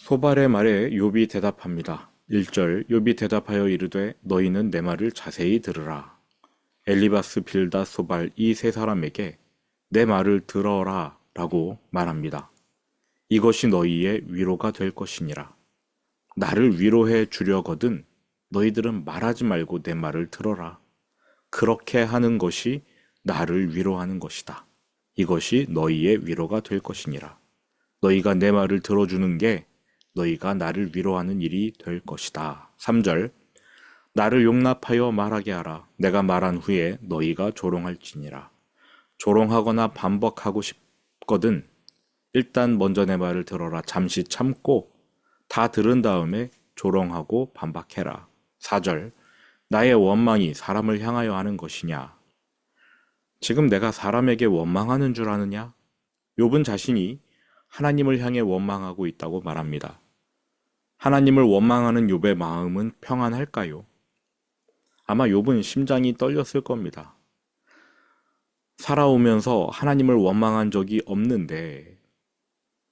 소발의 말에 욥이 대답합니다. 1절 욥이 대답하여 이르되 너희는 내 말을 자세히 들으라. 엘리바스 빌닷 소발 이 세 사람에게 내 말을 들어라 라고 말합니다. 이것이 너희의 위로가 될 것이니라. 나를 위로해 주려거든 너희들은 말하지 말고 내 말을 들어라. 그렇게 하는 것이 나를 위로하는 것이다. 이것이 너희의 위로가 될 것이니라. 너희가 내 말을 들어주는 게 너희가 나를 위로하는 일이 될 것이다. 3절 나를 용납하여 말하게 하라. 내가 말한 후에 너희가 조롱할지니라. 조롱하거나 반박하고 싶거든 일단 먼저 내 말을 들어라. 잠시 참고 다 들은 다음에 조롱하고 반박해라. 4절 나의 원망이 사람을 향하여 하는 것이냐? 지금 내가 사람에게 원망하는 줄 아느냐? 욥은 자신이 하나님을 향해 원망하고 있다고 말합니다. 하나님을 원망하는 욥의 마음은 평안할까요? 아마 욥은 심장이 떨렸을 겁니다. 살아오면서 하나님을 원망한 적이 없는데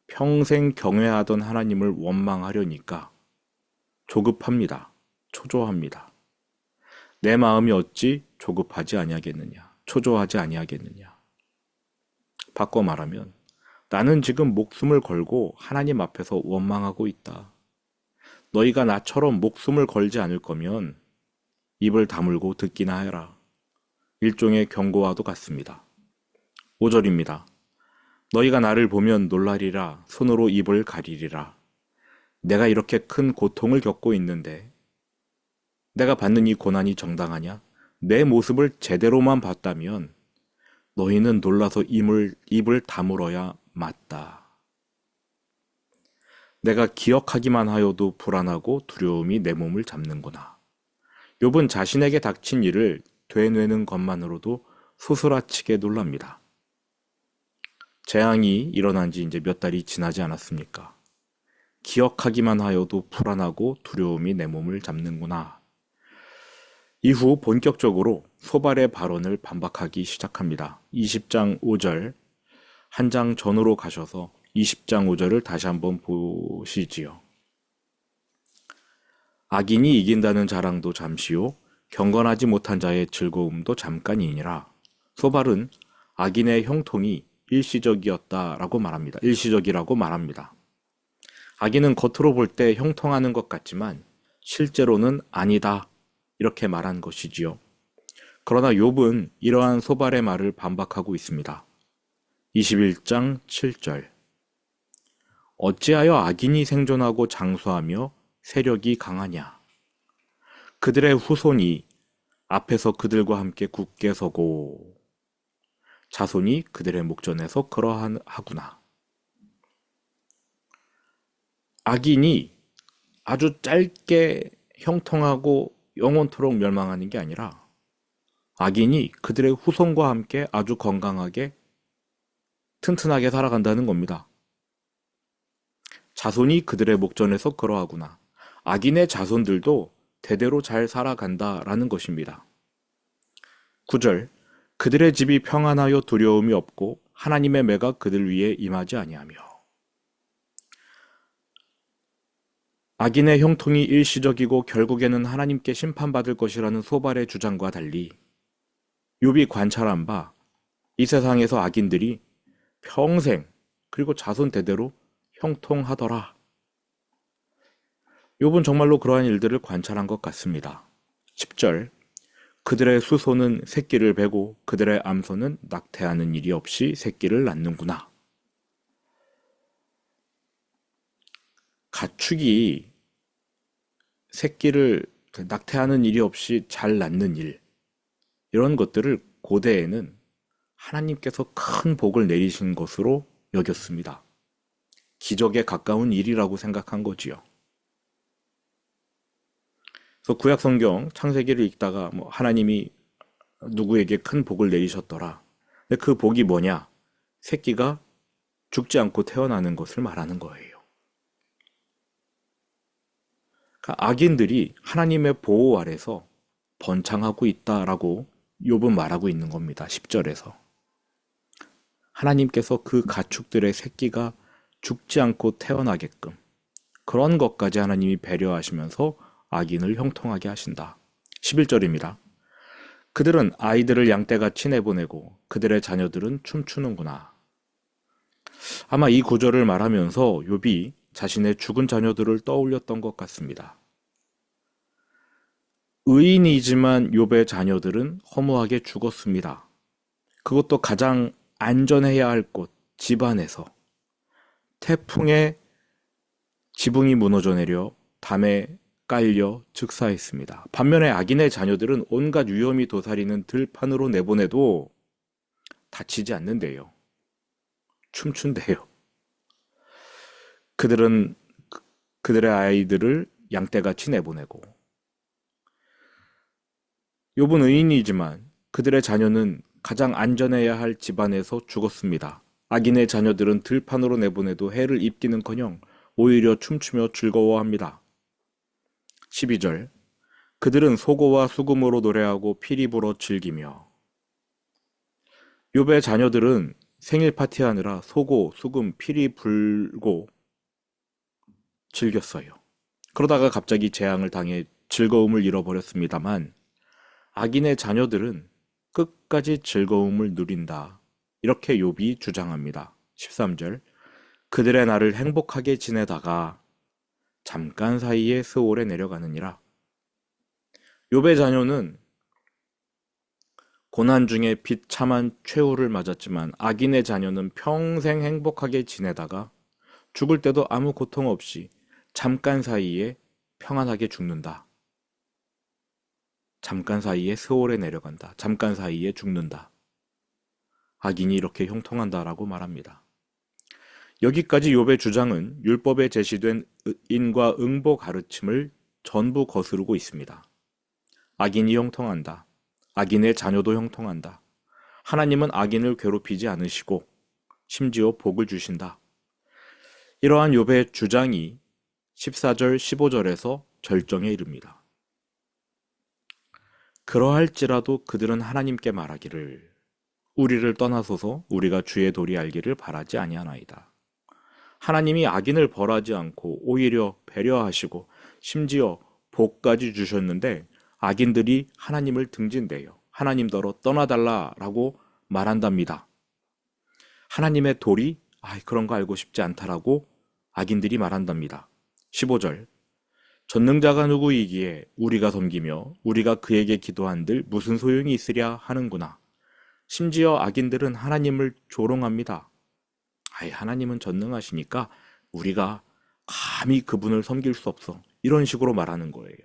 평생 경외하던 하나님을 원망하려니까 조급합니다. 초조합니다. 내 마음이 어찌 조급하지 아니하겠느냐? 초조하지 아니하겠느냐? 바꿔 말하면 나는 지금 목숨을 걸고 하나님 앞에서 원망하고 있다. 너희가 나처럼 목숨을 걸지 않을 거면 입을 다물고 듣기나 해라. 일종의 경고와도 같습니다. 5절입니다. 너희가 나를 보면 놀라리라. 손으로 입을 가리리라. 내가 이렇게 큰 고통을 겪고 있는데 내가 받는 이 고난이 정당하냐? 내 모습을 제대로만 봤다면 너희는 놀라서 입을 다물어야 맞다. 내가 기억하기만 하여도 불안하고 두려움이 내 몸을 잡는구나. 욥은 자신에게 닥친 일을 되뇌는 것만으로도 소스라치게 놀랍니다. 재앙이 일어난 지 이제 몇 달이 지나지 않았습니까? 기억하기만 하여도 불안하고 두려움이 내 몸을 잡는구나. 이후 본격적으로 소발의 발언을 반박하기 시작합니다. 20장 5절, 한 장 전으로 가셔서 20장 5절을 다시 한번 보시지요. 악인이 이긴다는 자랑도 잠시요, 경건하지 못한 자의 즐거움도 잠깐이니라. 소발은 악인의 형통이 일시적이었다라고 말합니다. 일시적이라고 말합니다. 악인은 겉으로 볼 때 형통하는 것 같지만 실제로는 아니다. 이렇게 말한 것이지요. 그러나 욥은 이러한 소발의 말을 반박하고 있습니다. 21장 7절 어찌하여 악인이 생존하고 장수하며 세력이 강하냐? 그들의 후손이 앞에서 그들과 함께 굳게 서고 자손이 그들의 목전에서 그러하구나. 악인이 아주 짧게 형통하고 영원토록 멸망하는 게 아니라 악인이 그들의 후손과 함께 아주 건강하게 튼튼하게 살아간다는 겁니다. 자손이 그들의 목전에서 그러하구나. 악인의 자손들도 대대로 잘 살아간다라는 것입니다. 9절 그들의 집이 평안하여 두려움이 없고 하나님의 매가 그들 위에 임하지 아니하며. 악인의 형통이 일시적이고 결국에는 하나님께 심판받을 것이라는 소발의 주장과 달리 욥이 관찰한 바 이 세상에서 악인들이 평생 그리고 자손 대대로 형통하더라. 욥은 정말로 그러한 일들을 관찰한 것 같습니다. 10절 그들의 수소는 새끼를 베고 그들의 암소는 낙태하는 일이 없이 새끼를 낳는구나. 가축이 새끼를 낙태하는 일이 없이 잘 낳는 일, 이런 것들을 고대에는 하나님께서 큰 복을 내리신 것으로 여겼습니다. 기적에 가까운 일이라고 생각한 거지요. 그래서 구약 성경 창세기를 읽다가 하나님이 누구에게 큰 복을 내리셨더라. 근데 그 복이 뭐냐? 새끼가 죽지 않고 태어나는 것을 말하는 거예요. 그러니까 악인들이 하나님의 보호 아래서 번창하고 있다라고 욥은 말하고 있는 겁니다. 10절에서. 하나님께서 그 가축들의 새끼가 죽지 않고 태어나게끔 그런 것까지 하나님이 배려하시면서 악인을 형통하게 하신다. 11절입니다. 그들은 아이들을 양떼같이 내보내고 그들의 자녀들은 춤추는구나. 아마 이 구절을 말하면서 욥이 자신의 죽은 자녀들을 떠올렸던 것 같습니다. 의인이지만 욥의 자녀들은 허무하게 죽었습니다. 그것도 가장 안전해야 할 곳, 집안에서. 태풍에 지붕이 무너져 내려 담에 깔려 즉사했습니다. 반면에 악인의 자녀들은 온갖 위험이 도사리는 들판으로 내보내도 다치지 않는데요. 춤춘대요. 그들은 그들의 아이들을 양떼같이 내보내고 욥은 의인이지만 그들의 자녀는 가장 안전해야 할 집안에서 죽었습니다. 악인의 자녀들은 들판으로 내보내도 해를 입기는커녕 오히려 춤추며 즐거워합니다. 12절 그들은 소고와 수금으로 노래하고 피리 불어 즐기며. 욥의 자녀들은 생일 파티하느라 소고, 수금, 피리 불고 즐겼어요. 그러다가 갑자기 재앙을 당해 즐거움을 잃어버렸습니다만 악인의 자녀들은 끝까지 즐거움을 누린다. 이렇게 욥이 주장합니다. 13절 그들의 날을 행복하게 지내다가 잠깐 사이에 스올에 내려가느니라. 욥의 자녀는 고난 중에 비참한 최후를 맞았지만 악인의 자녀는 평생 행복하게 지내다가 죽을 때도 아무 고통 없이 잠깐 사이에 평안하게 죽는다. 잠깐 사이에 스올에 내려간다. 잠깐 사이에 죽는다. 악인이 이렇게 형통한다라고 말합니다. 여기까지 욥의 주장은 율법에 제시된 인과 응보 가르침을 전부 거스르고 있습니다. 악인이 형통한다. 악인의 자녀도 형통한다. 하나님은 악인을 괴롭히지 않으시고 심지어 복을 주신다. 이러한 욥의 주장이 14절, 15절에서 절정에 이릅니다. 그러할지라도 그들은 하나님께 말하기를 우리를 떠나소서 우리가 주의 도리 알기를 바라지 아니하나이다. 하나님이 악인을 벌하지 않고 오히려 배려하시고 심지어 복까지 주셨는데 악인들이 하나님을 등진대요. 하나님더러 떠나달라라고 말한답니다. 하나님의 도리? 그런 거 알고 싶지 않다라고 악인들이 말한답니다. 15절 전능자가 누구이기에 우리가 섬기며 우리가 그에게 기도한들 무슨 소용이 있으랴 하는구나. 심지어 악인들은 하나님을 조롱합니다. 하나님은 전능하시니까 우리가 감히 그분을 섬길 수 없어. 이런 식으로 말하는 거예요.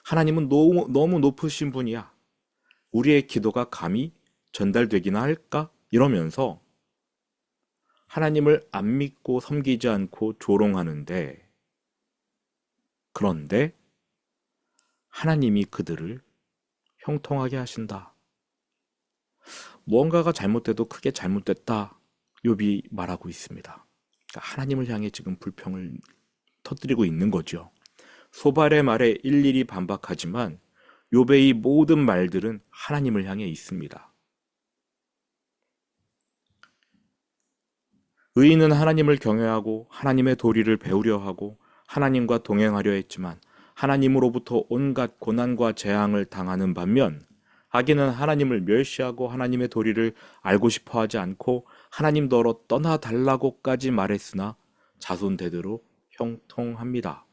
하나님은 너무 높으신 분이야. 우리의 기도가 감히 전달되기나 할까? 이러면서 하나님을 안 믿고 섬기지 않고 조롱하는데 그런데 하나님이 그들을 형통하게 하신다. 무언가가 잘못돼도 크게 잘못됐다. 욥이 말하고 있습니다. 그러니까 하나님을 향해 지금 불평을 터뜨리고 있는 거죠. 소발의 말에 일일이 반박하지만 욥의 이 모든 말들은 하나님을 향해 있습니다. 의인은 하나님을 경외하고 하나님의 도리를 배우려 하고 하나님과 동행하려 했지만 하나님으로부터 온갖 고난과 재앙을 당하는 반면 악인은 하나님을 멸시하고 하나님의 도리를 알고 싶어 하지 않고 하나님더러 떠나달라고까지 말했으나 자손 대대로 형통합니다.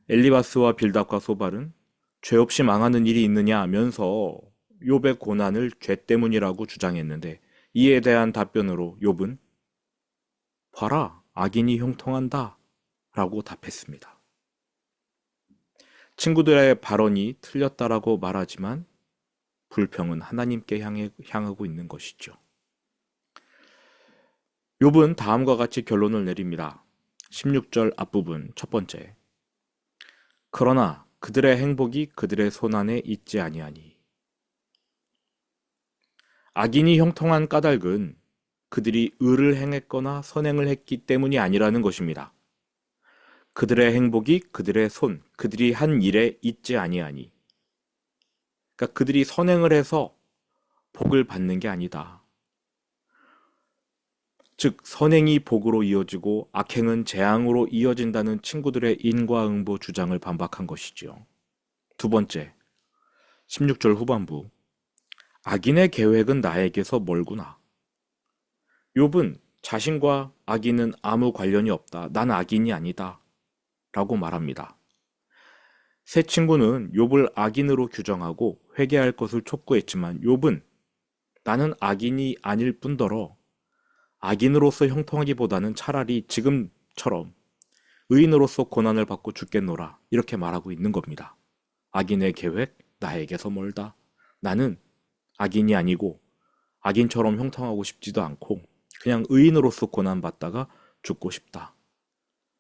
엘리바스와 빌닷과 소발은 죄 없이 망하는 일이 있느냐 하면서 욥의 고난을 죄 때문이라고 주장했는데 이에 대한 답변으로 욥은 봐라, 악인이 형통한다 라고 답했습니다. 친구들의 발언이 틀렸다라고 말하지만 불평은 하나님께 향하고 있는 것이죠. 욥은 다음과 같이 결론을 내립니다. 16절 앞부분 첫 번째. 그러나 그들의 행복이 그들의 손안에 있지 아니하니. 악인이 형통한 까닭은 그들이 의를 행했거나 선행을 했기 때문이 아니라는 것입니다. 그들의 행복이 그들의 손, 그들이 한 일에 있지 아니하니. 그러니까 그들이 선행을 해서 복을 받는 게 아니다. 즉 선행이 복으로 이어지고 악행은 재앙으로 이어진다는 친구들의 인과응보 주장을 반박한 것이지요. 두 번째, 16절 후반부. 악인의 계획은 나에게서 멀구나. 욥은 자신과 악인은 아무 관련이 없다. 난 악인이 아니다. 라고 말합니다. 세 친구는 욥을 악인으로 규정하고 회개할 것을 촉구했지만 욥은 나는 악인이 아닐 뿐더러 악인으로서 형통하기보다는 차라리 지금처럼 의인으로서 고난을 받고 죽겠노라 이렇게 말하고 있는 겁니다. 악인의 계획 나에게서 멀다. 나는 악인이 아니고 악인처럼 형통하고 싶지도 않고 그냥 의인으로서 고난받다가 죽고 싶다.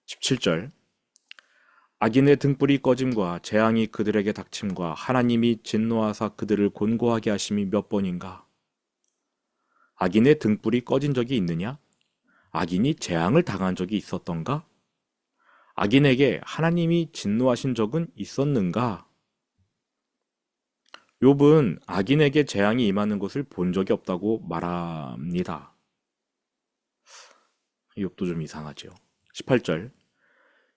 17절. 악인의 등불이 꺼짐과 재앙이 그들에게 닥침과 하나님이 진노하사 그들을 곤고하게 하심이 몇 번인가? 악인의 등불이 꺼진 적이 있느냐? 악인이 재앙을 당한 적이 있었던가? 악인에게 하나님이 진노하신 적은 있었는가? 욥은 악인에게 재앙이 임하는 것을 본 적이 없다고 말합니다. 욥도 좀 이상하죠. 18절.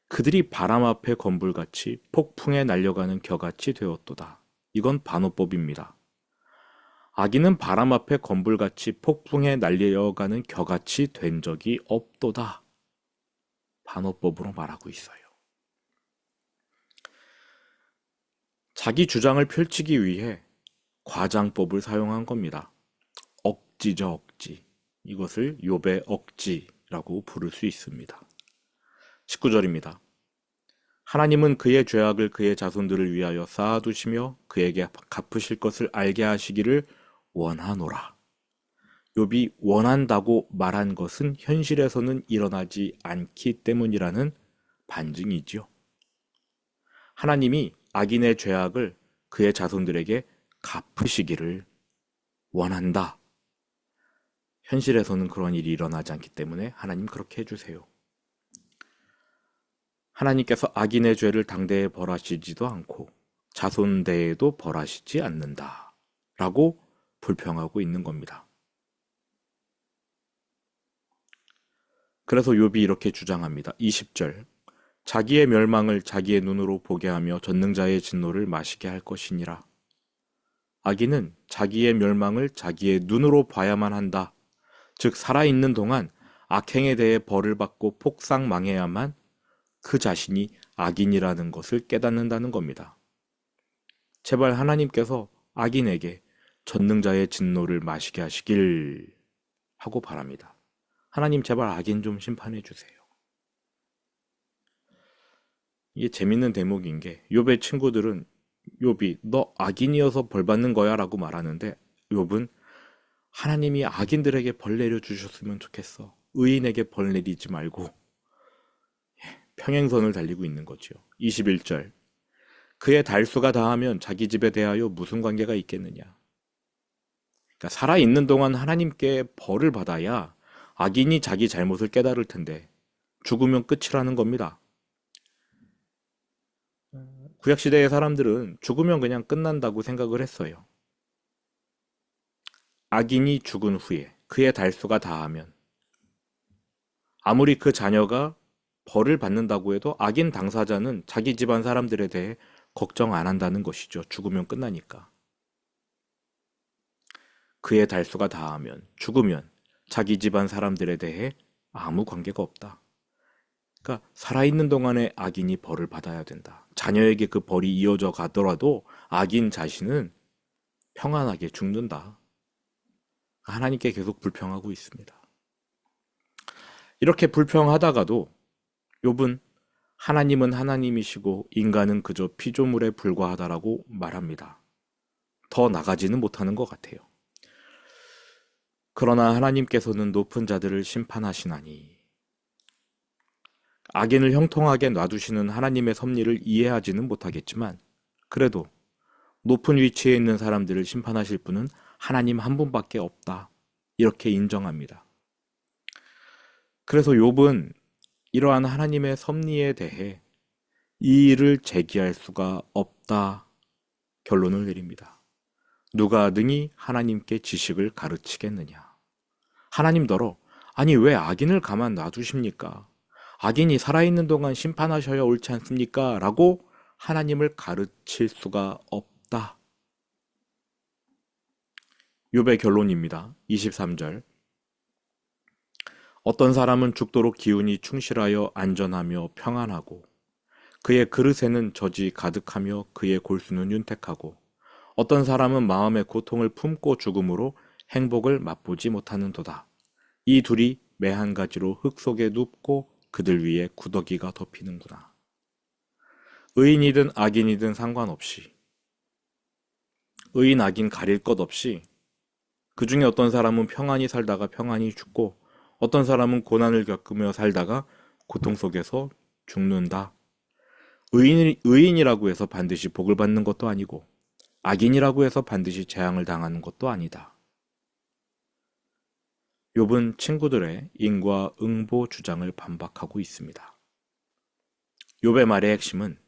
그들이 바람 앞에 건불같이 폭풍에 날려가는 겨같이 되었도다. 이건 반어법입니다. 악인은 바람 앞에 건불같이 폭풍에 날려가는 겨같이 된 적이 없도다. 반어법으로 말하고 있어요. 자기 주장을 펼치기 위해 과장법을 사용한 겁니다. 억지죠, 억지. 이것을 욥의 억지라고 부를 수 있습니다. 19절입니다. 하나님은 그의 죄악을 그의 자손들을 위하여 쌓아두시며 그에게 갚으실 것을 알게 하시기를 원하노라. 욥이 원한다고 말한 것은 현실에서는 일어나지 않기 때문이라는 반증이지요. 하나님이 악인의 죄악을 그의 자손들에게 갚으시기를 원한다. 현실에서는 그런 일이 일어나지 않기 때문에 하나님 그렇게 해주세요. 하나님께서 악인의 죄를 당대에 벌하시지도 않고 자손대에도 벌하시지 않는다. 라고 불평하고 있는 겁니다. 그래서 욥이 이렇게 주장합니다. 20절. 자기의 멸망을 자기의 눈으로 보게 하며 전능자의 진노를 마시게 할 것이니라. 악인은 자기의 멸망을 자기의 눈으로 봐야만 한다. 즉 살아있는 동안 악행에 대해 벌을 받고 폭삭망해야만 그 자신이 악인이라는 것을 깨닫는다는 겁니다. 제발 하나님께서 악인에게 전능자의 진노를 마시게 하시길 하고 바랍니다. 하나님 제발 악인 좀 심판해 주세요. 이게 재밌는 대목인 게 욥의 친구들은 욥이 너 악인이어서 벌 받는 거야 라고 말하는데 욥은 하나님이 악인들에게 벌 내려주셨으면 좋겠어. 의인에게 벌 내리지 말고 평행선을 달리고 있는 거죠. 21절. 그의 달수가 다하면 자기 집에 대하여 무슨 관계가 있겠느냐. 그러니까 살아있는 동안 하나님께 벌을 받아야 악인이 자기 잘못을 깨달을 텐데 죽으면 끝이라는 겁니다. 구약시대의 사람들은 죽으면 그냥 끝난다고 생각을 했어요. 악인이 죽은 후에 그의 달수가 다하면 아무리 그 자녀가 벌을 받는다고 해도 악인 당사자는 자기 집안 사람들에 대해 걱정 안 한다는 것이죠. 죽으면 끝나니까. 그의 달수가 다하면 죽으면 자기 집안 사람들에 대해 아무 관계가 없다. 그러니까 살아있는 동안에 악인이 벌을 받아야 된다. 자녀에게 그 벌이 이어져 가더라도 악인 자신은 평안하게 죽는다. 하나님께 계속 불평하고 있습니다. 이렇게 불평하다가도 욥은 하나님은 하나님이시고 인간은 그저 피조물에 불과하다라고 말합니다. 더 나가지는 못하는 것 같아요. 그러나 하나님께서는 높은 자들을 심판하시나니 악인을 형통하게 놔두시는 하나님의 섭리를 이해하지는 못하겠지만 그래도 높은 위치에 있는 사람들을 심판하실 분은 하나님 한 분밖에 없다. 이렇게 인정합니다. 그래서 욥은 이러한 하나님의 섭리에 대해 이 일을 제기할 수가 없다. 결론을 내립니다. 누가 능히 하나님께 지식을 가르치겠느냐. 하나님더러 아니, 왜 악인을 가만 놔두십니까? 악인이 살아있는 동안 심판하셔야 옳지 않습니까? 라고 하나님을 가르칠 수가 없다. 욥의 결론입니다. 23절. 어떤 사람은 죽도록 기운이 충실하여 안전하며 평안하고 그의 그릇에는 젖이 가득하며 그의 골수는 윤택하고 어떤 사람은 마음의 고통을 품고 죽음으로 행복을 맛보지 못하는도다. 이 둘이 매 한 가지로 흙 속에 눕고 그들 위에 구더기가 덮이는구나. 의인이든 악인이든 상관없이, 의인 악인 가릴 것 없이 그 중에 어떤 사람은 평안히 살다가 평안히 죽고 어떤 사람은 고난을 겪으며 살다가 고통 속에서 죽는다. 의인이라고 해서 반드시 복을 받는 것도 아니고 악인이라고 해서 반드시 재앙을 당하는 것도 아니다. 욥은 친구들의 인과응보 주장을 반박하고 있습니다. 욥의 말의 핵심은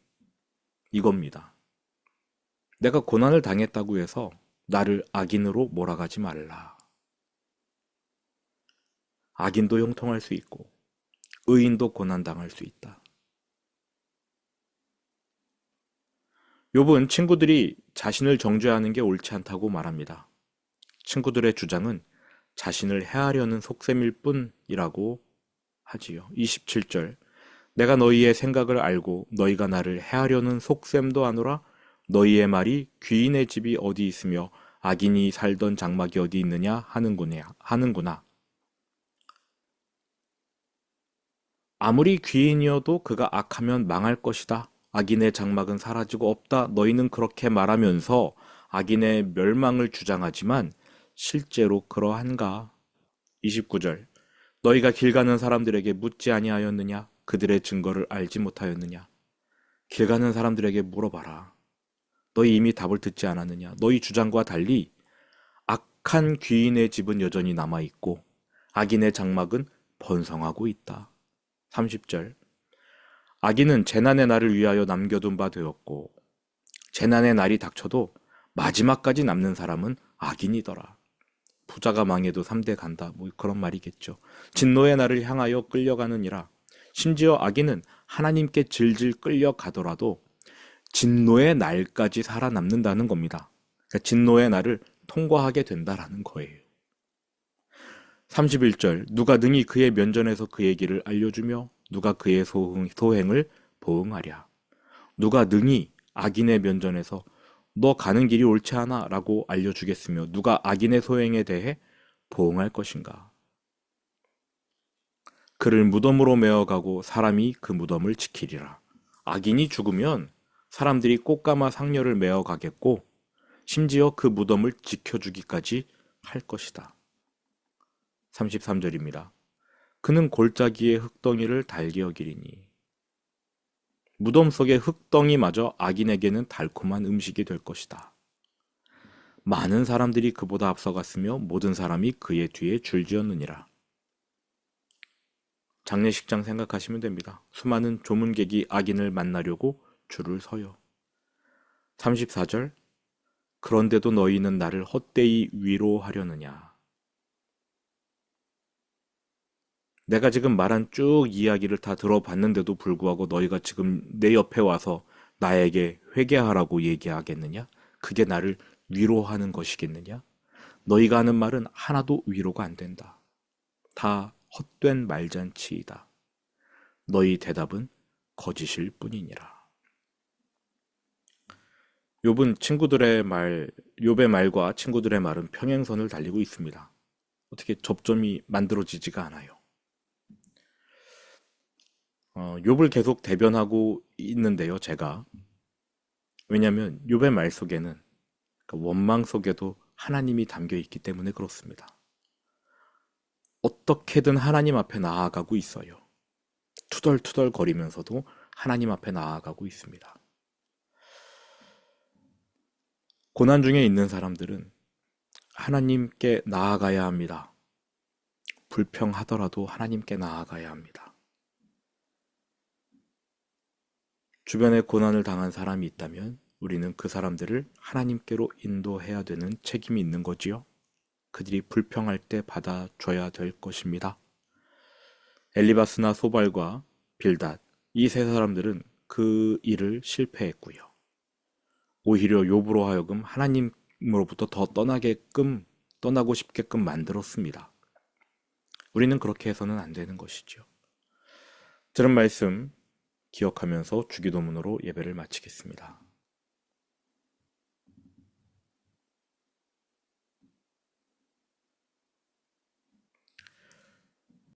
이겁니다. 내가 고난을 당했다고 해서 나를 악인으로 몰아가지 말라. 악인도 형통할 수 있고 의인도 고난당할 수 있다. 욥은 친구들이 자신을 정죄하는 게 옳지 않다고 말합니다. 친구들의 주장은 자신을 해하려는 속셈일 뿐이라고 하지요. 27절. 내가 너희의 생각을 알고 너희가 나를 해하려는 속셈도 아노라. 너희의 말이 귀인의 집이 어디 있으며 악인이 살던 장막이 어디 있느냐 하는구나. 아무리 귀인이어도 그가 악하면 망할 것이다. 악인의 장막은 사라지고 없다. 너희는 그렇게 말하면서 악인의 멸망을 주장하지만 실제로 그러한가? 29절. 너희가 길 가는 사람들에게 묻지 아니하였느냐? 그들의 증거를 알지 못하였느냐? 길 가는 사람들에게 물어봐라. 너희 이미 답을 듣지 않았느냐? 너희 주장과 달리 악한 귀인의 집은 여전히 남아있고 악인의 장막은 번성하고 있다. 30절. 악인은 재난의 날을 위하여 남겨둔 바 되었고 재난의 날이 닥쳐도 마지막까지 남는 사람은 악인이더라. 부자가 망해도 3대 간다. 뭐 그런 말이겠죠. 진노의 날을 향하여 끌려가느니라. 심지어 악인은 하나님께 질질 끌려가더라도 진노의 날까지 살아남는다는 겁니다. 그러니까 진노의 날을 통과하게 된다라는 거예요. 31절. 누가 능히 그의 면전에서 그의 길을 알려주며 누가 그의 소행을 보응하랴. 누가 능히 악인의 면전에서 너 가는 길이 옳지 않아 라고 알려주겠으며 누가 악인의 소행에 대해 보응할 것인가. 그를 무덤으로 메어가고 사람이 그 무덤을 지키리라. 악인이 죽으면 사람들이 꽃가마 상녀를 메어가겠고 심지어 그 무덤을 지켜주기까지 할 것이다. 33절입니다. 그는 골짜기의 흙덩이를 달게 여기리니 무덤 속의 흙덩이마저 악인에게는 달콤한 음식이 될 것이다. 많은 사람들이 그보다 앞서갔으며 모든 사람이 그의 뒤에 줄지었느니라. 장례식장 생각하시면 됩니다. 수많은 조문객이 악인을 만나려고 줄을 서요. 34절. 그런데도 너희는 나를 헛되이 위로하려느냐. 내가 지금 말한 쭉 이야기를 다 들어봤는데도 불구하고 너희가 지금 내 옆에 와서 나에게 회개하라고 얘기하겠느냐? 그게 나를 위로하는 것이겠느냐? 너희가 하는 말은 하나도 위로가 안 된다. 다 헛된 말잔치이다. 너희 대답은 거짓일 뿐이니라. 욥의 말과 친구들의 말은 평행선을 달리고 있습니다. 어떻게 접점이 만들어지지가 않아요. 욥을 계속 대변하고 있는데요, 제가. 왜냐하면 욥의 말 속에는 그러니까 원망 속에도 하나님이 담겨 있기 때문에 그렇습니다. 어떻게든 하나님 앞에 나아가고 있어요. 투덜투덜 거리면서도 하나님 앞에 나아가고 있습니다. 고난 중에 있는 사람들은 하나님께 나아가야 합니다. 불평하더라도 하나님께 나아가야 합니다. 주변에 고난을 당한 사람이 있다면 우리는 그 사람들을 하나님께로 인도해야 되는 책임이 있는 거지요. 그들이 불평할 때 받아줘야 될 것입니다. 엘리바스나 소발과 빌닷, 이 세 사람들은 그 일을 실패했고요. 오히려 욥으로 하여금 하나님으로부터 더 떠나고 싶게끔 만들었습니다. 우리는 그렇게 해서는 안 되는 것이죠. 들은 말씀 기억하면서 주기도문으로 예배를 마치겠습니다.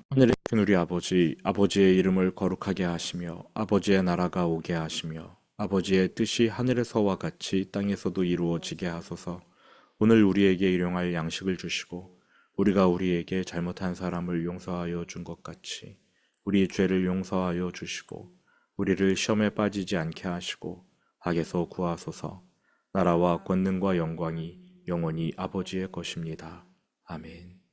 하늘에 계신 우리 아버지, 아버지의 이름을 거룩하게 하시며 아버지의 나라가 오게 하시며 아버지의 뜻이 하늘에서와 같이 땅에서도 이루어지게 하소서. 오늘 우리에게 일용할 양식을 주시고 우리가 우리에게 잘못한 사람을 용서하여 준 것 같이 우리의 죄를 용서하여 주시고 우리를 시험에 빠지지 않게 하시고 악에서 구하소서. 나라와 권능과 영광이 영원히 아버지의 것입니다. 아멘.